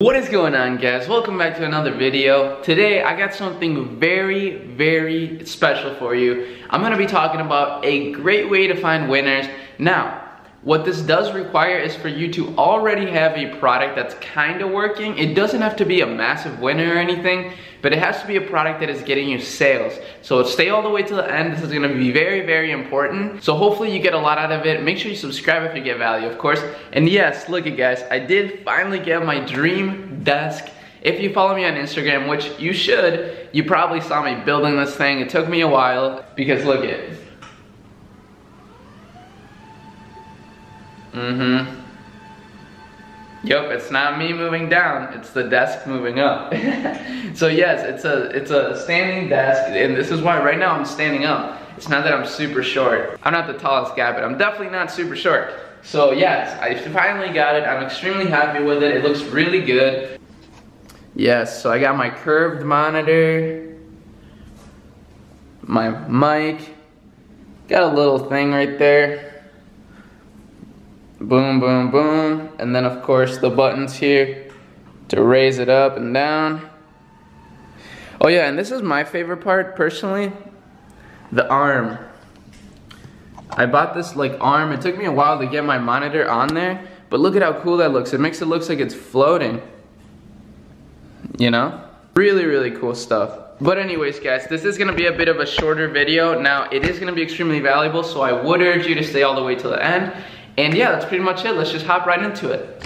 What is going on, guys? Welcome back to another video. Today I got something very special for you. I'm gonna be talking about a great way to find winners. Now, what this does require is for you to already have a product that's kind of working. It doesn't have to be a massive winner or anything, but it has to be a product that is getting you sales. So stay all the way to the end. This is gonna be very important. So hopefully you get a lot out of it. Make sure you subscribe if you get value, of course. And yes, look it guys, I did finally get my dream desk. If you follow me on Instagram, which you should, you probably saw me building this thing. It took me a while because look it. Yep, it's not me moving down, it's the desk moving up. So yes, it's a standing desk, and this is why right now I'm standing up. It's not that I'm super short. I'm not the tallest guy, but I'm definitely not super short. So yes, I finally got it. I'm extremely happy with it. It looks really good. Yes, so I got my curved monitor, my mic, got a little thing right there. Boom, boom, boom. And then of course the buttons here to raise it up and down. Oh yeah, and this is my favorite part personally, the arm. I bought this like arm. It took me a while to get my monitor on there, but look at how cool that looks. It makes it look like it's floating. You know? Really cool stuff. But anyways guys, this is gonna be a bit of a shorter video. Now it is gonna be extremely valuable, so I would urge you to stay all the way to the end. And yeah, that's pretty much it. Let's just hop right into it.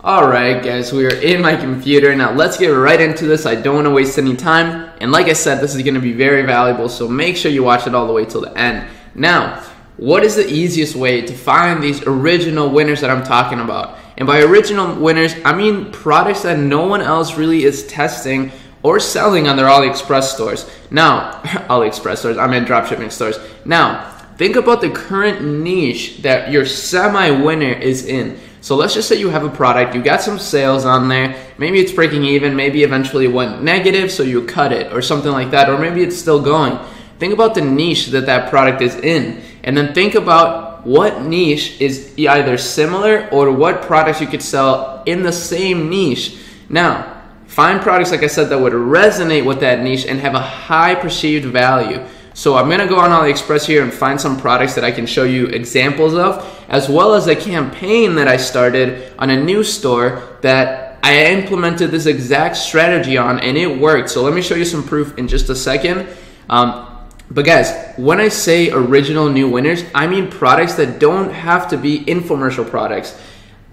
Alright guys, we are in my computer. Now let's get right into this. I don't want to waste any time. And like I said, this is going to be very valuable, so make sure you watch it all the way till the end. Now, what is the easiest way to find these original winners that I'm talking about? And by original winners, I mean products that no one else really is testing or selling on their AliExpress stores. Now, AliExpress stores, I mean dropshipping stores. Now, think about the current niche that your semi-winner is in. So let's just say you have a product, you got some sales on there, maybe it's breaking even, maybe eventually it went negative, so you cut it, or something like that, or maybe it's still going. Think about the niche that that product is in, and then think about what niche is either similar or what products you could sell in the same niche. Now, find products, like I said, that would resonate with that niche and have a high perceived value. So I'm gonna go on AliExpress here and find some products that I can show you examples of, as well as a campaign that I started on a new store that I implemented this exact strategy on and it worked. So let me show you some proof in just a second. But guys, when I say original new winners, I mean products that don't have to be infomercial products.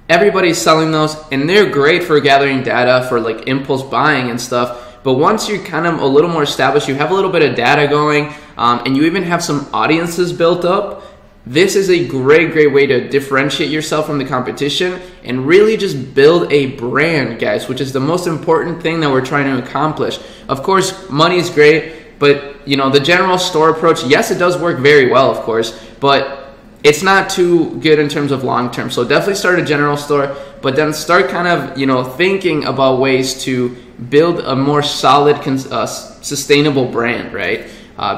Everybody's selling those and they're great for gathering data for like impulse buying and stuff. But once you're kind of a little more established, you have a little bit of data going, and you even have some audiences built up, this is a great way to differentiate yourself from the competition and really just build a brand, guys, which is the most important thing that we're trying to accomplish. Of course, money is great, but you know, the general store approach, yes, it does work very well, of course, but it's not too good in terms of long term. So definitely start a general store, but then start kind of, you know, thinking about ways to build a more solid, sustainable brand, right?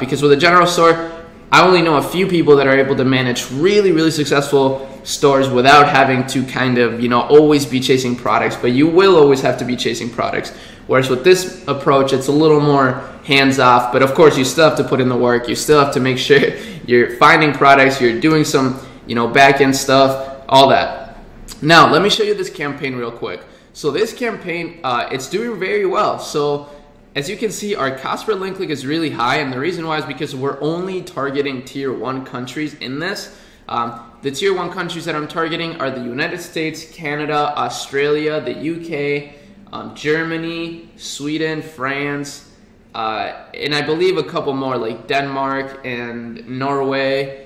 Because with a general store, I only know a few people that are able to manage really successful stores without having to kind of, you know, always be chasing products, but you will always have to be chasing products. Whereas with this approach, it's a little more hands-off, but of course you still have to put in the work. You still have to make sure you're finding products, you're doing some, you know, back-end stuff, all that. Now, let me show you this campaign real quick. So this campaign, it's doing very well. So as you can see, our cost per link click is really high, and the reason why is because we're only targeting tier 1 countries in this. The tier 1 countries that I'm targeting are the United States, Canada, Australia, the UK, Germany, Sweden, France, and I believe a couple more like Denmark and Norway.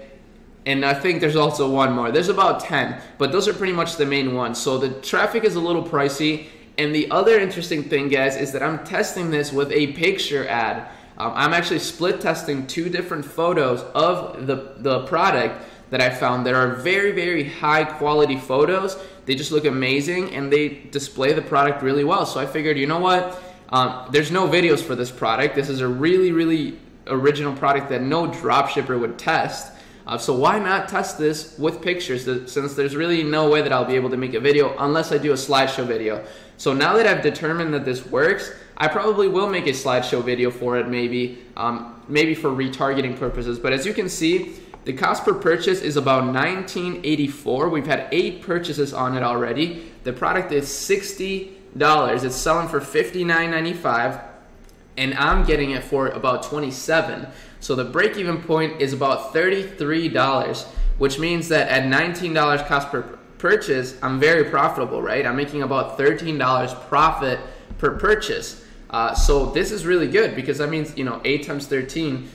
And I think there's also one more. There's about 10, but those are pretty much the main ones. So the traffic is a little pricey. And the other interesting thing, guys, is that I'm testing this with a picture ad. I'm actually split testing 2 different photos of the product that I found that are very high quality photos. They just look amazing and they display the product really well. So I figured, you know what? There's no videos for this product. This is a really original product that no dropshipper would test. So why not test this with pictures, since there's really no way that I'll be able to make a video unless I do a slideshow video. So now that I've determined that this works, I probably will make a slideshow video for it, maybe for retargeting purposes. But as you can see, the cost per purchase is about $19.84. We've had 8 purchases on it already. The product is $60. It's selling for $59.95, and I'm getting it for about $27. So the break-even point is about $33, which means that at $19 cost per purchase, I'm very profitable, right? I'm making about $13 profit per purchase. So this is really good, because that means, 8 times 13,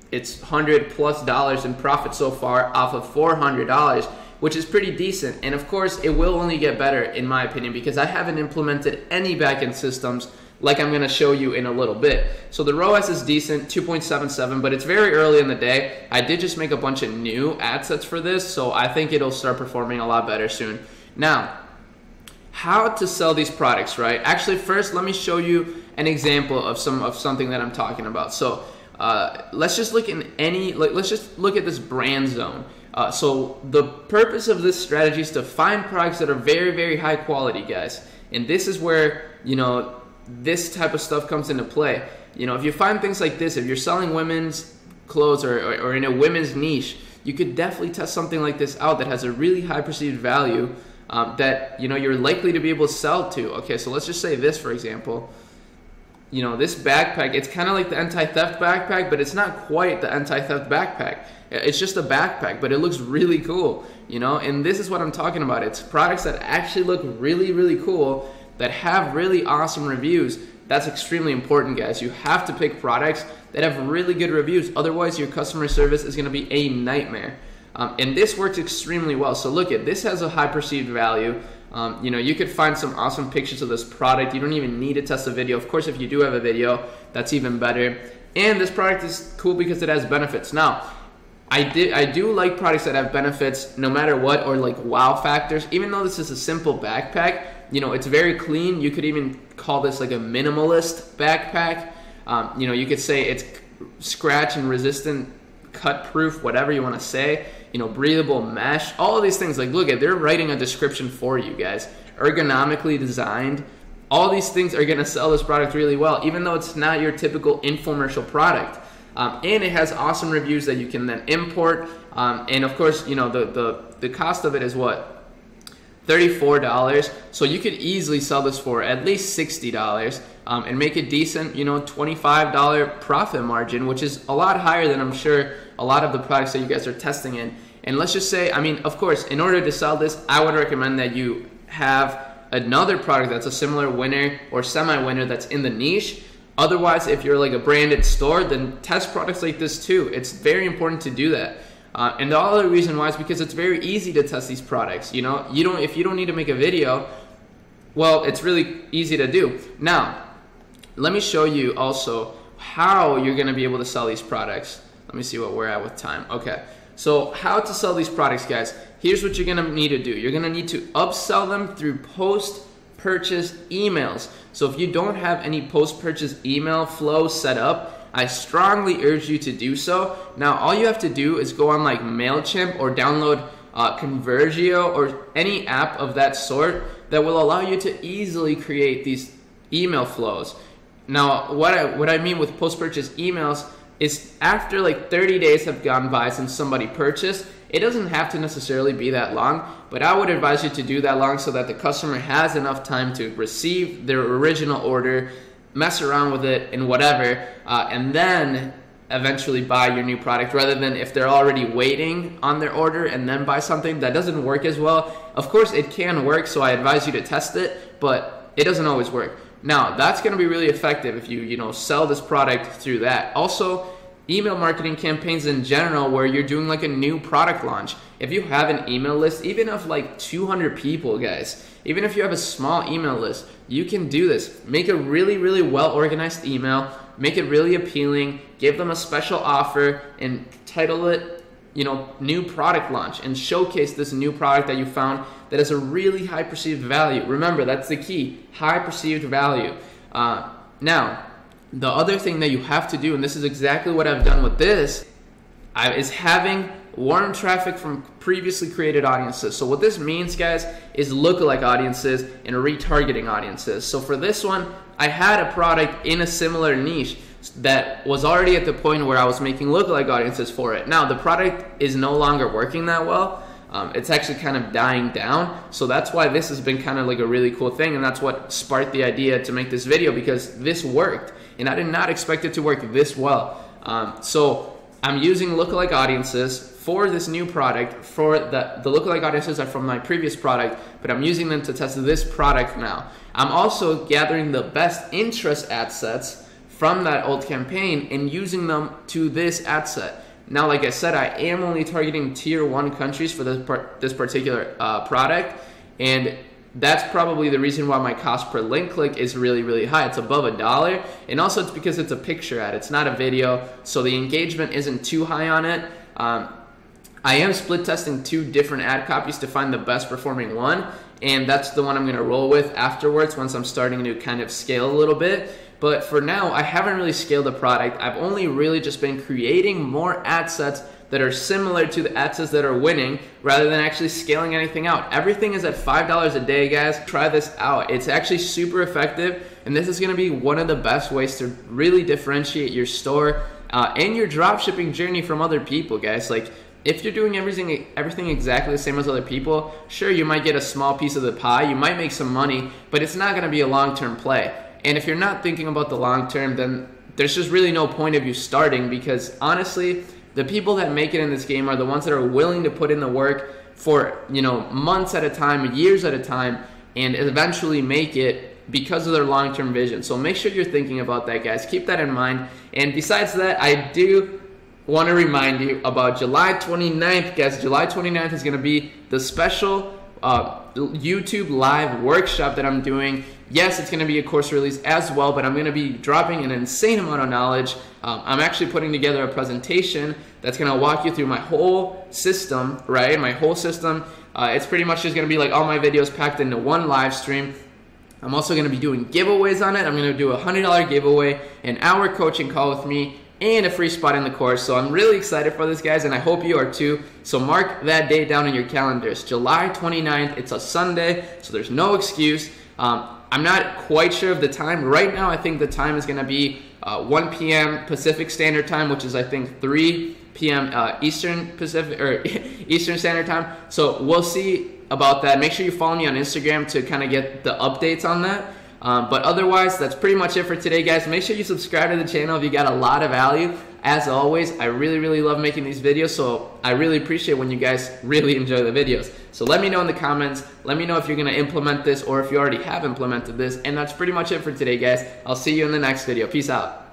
it's $100+ in profit so far off of $400, which is pretty decent. And of course, it will only get better in my opinion, because I haven't implemented any backend systems like I'm going to show you in a little bit. So the ROAS is decent, 2.77, but it's very early in the day. I did just make a bunch of new ad sets for this, so I think it'll start performing a lot better soon. Now, how to sell these products, right? Actually, first, let me show you an example of something that I'm talking about. So let's just look let's just look at this brand zone. So the purpose of this strategy is to find products that are very, very high quality, guys. And this is where, this type of stuff comes into play. If you find things like this, if you're selling women's clothes or in a women's niche, you could definitely test something like this out that has a really high perceived value that you're likely to be able to sell to. Okay, so let's just say this, for example. This backpack, it's kind of like the anti-theft backpack, but it's not quite the anti-theft backpack. It's just a backpack, but it looks really cool, and this is what I'm talking about. It's products that actually look really, really cool, that have really awesome reviews. That's extremely important, guys. You have to pick products that have really good reviews. Otherwise, your customer service is going to be a nightmare. And this works extremely well. So look at this, has a high perceived value. You could find some awesome pictures of this product. You don't even need to test a video. Of course, if you do have a video, that's even better. And this product is cool because it has benefits. Now, I do like products that have benefits no matter what, or like wow factors. Even though this is a simple backpack, it's very clean. You could even call this like a minimalist backpack. You could say it's scratch and resistant, cut proof, whatever you want to say. Breathable mesh, all of these things. Like, look at, they're writing a description for you guys. Ergonomically designed. All these things are going to sell this product really well, even though it's not your typical infomercial product. And it has awesome reviews that you can then import. And of course, the cost of it is what? $34. So you could easily sell this for at least $60 and make a decent, $25 profit margin, which is a lot higher than I'm sure a lot of the products that you guys are testing in. And let's just say, of course, in order to sell this, I would recommend that you have another product that's a similar winner or semi-winner that's in the niche. Otherwise, if you're like a branded store, then test products like this too. It's very important to do that. And the other reason why is because it's very easy to test these products. If you don't need to make a video, well, it's really easy to do. Now, let me show you also how you're going to be able to sell these products. Let me see what we're at with time. Okay, so how to sell these products, guys. Here's what you're going to need to do. You're going to need to upsell them through post-purchase emails. So if you don't have any post-purchase email flow set up, I strongly urge you to do so. Now, all you have to do is go on like MailChimp or download Convergio or any app of that sort that will allow you to easily create these email flows. Now, what I mean with post-purchase emails is after like 30 days have gone by since somebody purchased, it doesn't have to necessarily be that long, but I would advise you to do that long so that the customer has enough time to receive their original order, mess around with it and whatever, and then eventually buy your new product, rather than if they're already waiting on their order and then buy something. That doesn't work as well. Of course, it can work, so I advise you to test it, but it doesn't always work. Now, that's going to be really effective if you sell this product through that. Also, email marketing campaigns in general where you're doing like a new product launch. If you have an email list, even of like 200 people, guys, even if you have a small email list, you can do this. Make a really, really well-organized email, make it really appealing, give them a special offer, and title it, new product launch, and showcase this new product that you found that has a really high perceived value. Remember, that's the key, high perceived value. Now, the other thing that you have to do, and this is exactly what I've done with this, is having warm traffic from previously created audiences. So what this means, guys, is lookalike audiences and retargeting audiences. So for this one, I had a product in a similar niche that was already at the point where I was making lookalike audiences for it. Now, the product is no longer working that well. It's actually kind of dying down. So that's why this has been kind of like a really cool thing. And that's what sparked the idea to make this video, because this worked. And I did not expect it to work this well. So I'm using lookalike audiences for this new product. For the lookalike audiences are from my previous product, but I'm using them to test this product now. I'm also gathering the best interest ad sets from that old campaign and using them to this ad set. Now, like I said, I am only targeting tier 1 countries for this particular product, and that's probably the reason why my cost per link click is really, really high. It's above $1, and also it's because it's a picture ad. It's not a video, so the engagement isn't too high on it. I am split testing 2 different ad copies to find the best performing one, and that's the one I'm going to roll with afterwards once I'm starting to kind of scale a little bit. But for now, I haven't really scaled the product. I've only really just been creating more ad sets that are similar to the ad sets that are winning, rather than actually scaling anything out. Everything is at $5 a day, guys. Try this out. It's actually super effective, and this is going to be one of the best ways to really differentiate your store and your dropshipping journey from other people, guys. Like, if you're doing everything exactly the same as other people, sure, you might get a small piece of the pie, you might make some money, but it's not going to be a long-term play. And if you're not thinking about the long term, then there's just really no point of you starting, because honestly, the people that make it in this game are the ones that are willing to put in the work for, months at a time, years at a time, and eventually make it because of their long-term vision. So make sure you're thinking about that, guys. Keep that in mind. And besides that, I do want to remind you about July 29th, guys. July 29th is going to be the special YouTube live workshop that I'm doing. Yes, it's going to be a course release as well, but I'm going to be dropping an insane amount of knowledge. I'm actually putting together a presentation that's going to walk you through my whole system, right? My whole system. It's pretty much just going to be like all my videos packed into one live stream. I'm also going to be doing giveaways on it. I'm going to do a $100 giveaway, an hour coaching call with me, and a free spot in the course. So I'm really excited for this, guys, and I hope you are too. So mark that date down in your calendars. July 29th. It's a Sunday, so there's no excuse. I'm not quite sure of the time. Right now, I think the time is going to be 1 p.m. Pacific Standard Time, which is, I think, 3 p.m. Eastern Standard Time. So we'll see about that. Make sure you follow me on Instagram to kind of get the updates on that. But otherwise, that's pretty much it for today, guys. Make sure you subscribe to the channel if you got a lot of value. As always, I really, really love making these videos, so I really appreciate when you guys really enjoy the videos. So let me know in the comments. Let me know if you're going to implement this or if you already have implemented this. And that's pretty much it for today, guys. I'll see you in the next video. Peace out.